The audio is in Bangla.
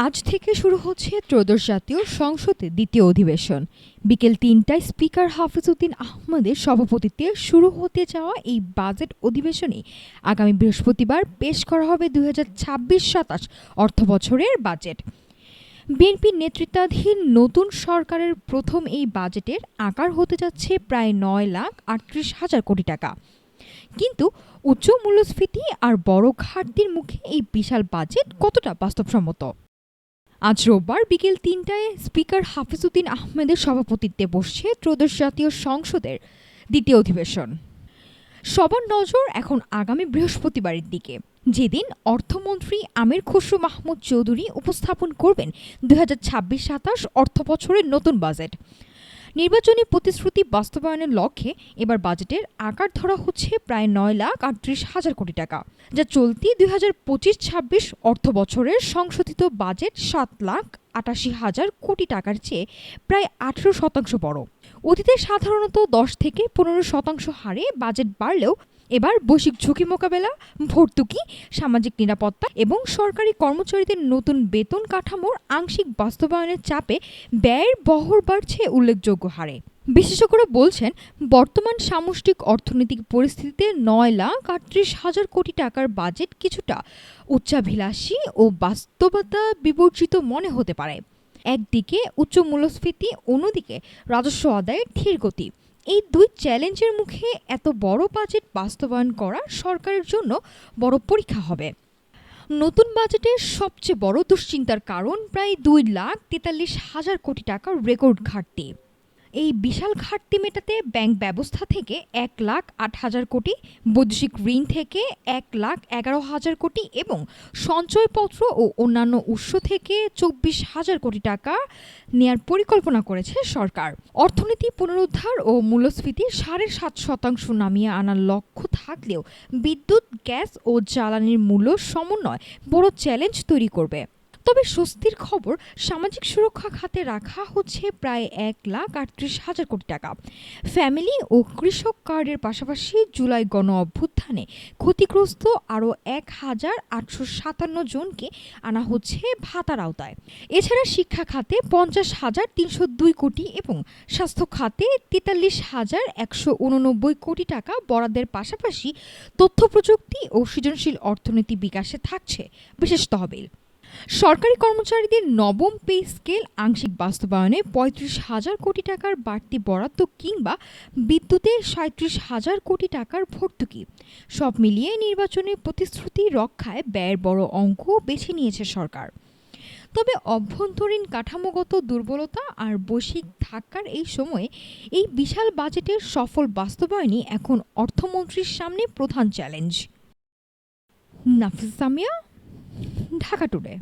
আজ থেকে শুরু হচ্ছে ত্রয়োদশ জাতীয় সংসদের দ্বিতীয় অধিবেশন। বিকেল ৩টায় স্পিকার হাফিজউদ্দিন আহমেদের সভাপতিত্বে শুরু হতে যাওয়া এই বাজেট অধিবেশনে আগামী বৃহস্পতিবার পেশ করা হবে ২০২৬-২৭ অর্থবছরের বাজেট। বিএনপির নেতৃত্বাধীন নতুন সরকারের প্রথম এই বাজেটের আকার হতে যাচ্ছে প্রায় ৯,৩৮,০০০ কোটি টাকা। কিন্তু উচ্চ মূল্যস্ফীতি আর বড় ঘাটতির মুখে এই বিশাল বাজেট কতটা বাস্তবসম্মত? আজ রোববার বিকেল ৩টায় স্পিকার হাফিজউদ্দিন আহমেদের সভাপতিত্বে বসছে ত্রয়োদশ জাতীয় সংসদের দ্বিতীয় অধিবেশন। সবার নজর এখন আগামী বৃহস্পতিবারের দিকে, যেদিন অর্থমন্ত্রী আমির খসরু মাহমুদ চৌধুরী উপস্থাপন করবেন ২০২৬-২৭ অর্থবছরের নতুন বাজেট। নির্বাচনী প্রতিশ্রুতি বাস্তবায়নের লক্ষ্যে এবার বাজেটের আকার ধরা হচ্ছে প্রায় ৯,৩৮,০০০ কোটি টাকা, যা চলতি ২০২৫-২৬ অর্থবছরের সংশোধিত বাজেট ৭,৮৮,০০০ কোটি টাকার চেয়ে প্রায় ১৮% বড়। অতীতে সাধারণত ১০ থেকে ১৫% হারে বাজেট বাড়লেও এবার বৈশ্বিক ঝুঁকি মোকাবেলা, ভর্তুকি, সামাজিক নিরাপত্তা এবং সরকারি কর্মচারীদের নতুন বেতন কাঠামোর আংশিক বাস্তবায়নের চাপে ব্যয়ের বহর বাড়ছে উল্লেখযোগ্য হারে। বিশেষজ্ঞরা বলছেন, বর্তমান সামষ্টিক অর্থনৈতিক পরিস্থিতিতে ৯,৩৮,০০০ কোটি টাকার বাজেট কিছুটা উচ্চাভিলাষী ও বাস্তবতা বিবর্জিত মনে হতে পারে। একদিকে উচ্চ মূল্যস্ফীতি, অন্যদিকে রাজস্ব আদায়ের ধীর গতি। এই দুই চ্যালেঞ্জের মুখে এত বড় বাজেট বাস্তবায়ন করা সরকারের জন্য বড় পরীক্ষা হবে। নতুন বাজেটের সবচেয়ে বড় দুশ্চিন্তার কারণ প্রায় ২,৪৩,০০০ কোটি টাকার রেকর্ড ঘাটতি। এই বিশাল ঘাটতি মেটাতে ব্যাংক ব্যবস্থা থেকে ১,০৮,০০০ কোটি, বৈদেশিক ঋণ থেকে ১,১১,০০০ কোটি এবং সঞ্চয়পত্র ও অন্যান্য উৎস থেকে ২৪,০০০ কোটি টাকা নেয়ার পরিকল্পনা করেছে সরকার। অর্থনীতি পুনরুদ্ধার ও মূল্যস্ফীতি ৭.৫% নামিয়ে আনার লক্ষ্য থাকলেও বিদ্যুৎ, গ্যাস ও জ্বালানির মূল্য সমন্বয় বড় চ্যালেঞ্জ তৈরি করবে। তবে স্বস্তির খবর, সামাজিক সুরক্ষা খাতে রাখা হচ্ছে প্রায় ১,৩৮,০০০ কোটি টাকা। ফ্যামিলি ও কৃষক কার্ডের পাশাপাশি জুলাই গণ অভ্যুত্থানে ক্ষতিগ্রস্ত আরও ১,৮৫৭ জনকে আনা হচ্ছে ভাতার আওতায়। এছাড়া শিক্ষা খাতে ৫০,৩০২ কোটি এবং স্বাস্থ্য খাতে ৪৩,১৮৯ কোটি টাকা বরাদ্দের পাশাপাশি তথ্য প্রযুক্তি ও সৃজনশীল অর্থনীতি বিকাশে থাকছে বিশেষ তহবিল। সরকারি কর্মচারীদের নবম পে স্কেল আংশিক বাস্তবায়নে ৩৫,০০০ কোটি টাকার বাড়তি বরাদ্দ কিংবা বিদ্যুতে ৩৭,০০০ কোটি টাকার ভর্তুকি, সব মিলিয়ে নির্বাচনী প্রতিশ্রুতি রক্ষায় ব্যয়ের বড় অঙ্ক বেছে নিয়েছে সরকার। তবে অভ্যন্তরীণ কাঠামোগত দুর্বলতা আর বৈশ্বিক ধাক্কার এই সময়ে এই বিশাল বাজেটের সফল বাস্তবায়নই এখন অর্থমন্ত্রীর সামনে প্রধান চ্যালেঞ্জ। নাফিস সামিয়া, ঢাকা টুডে।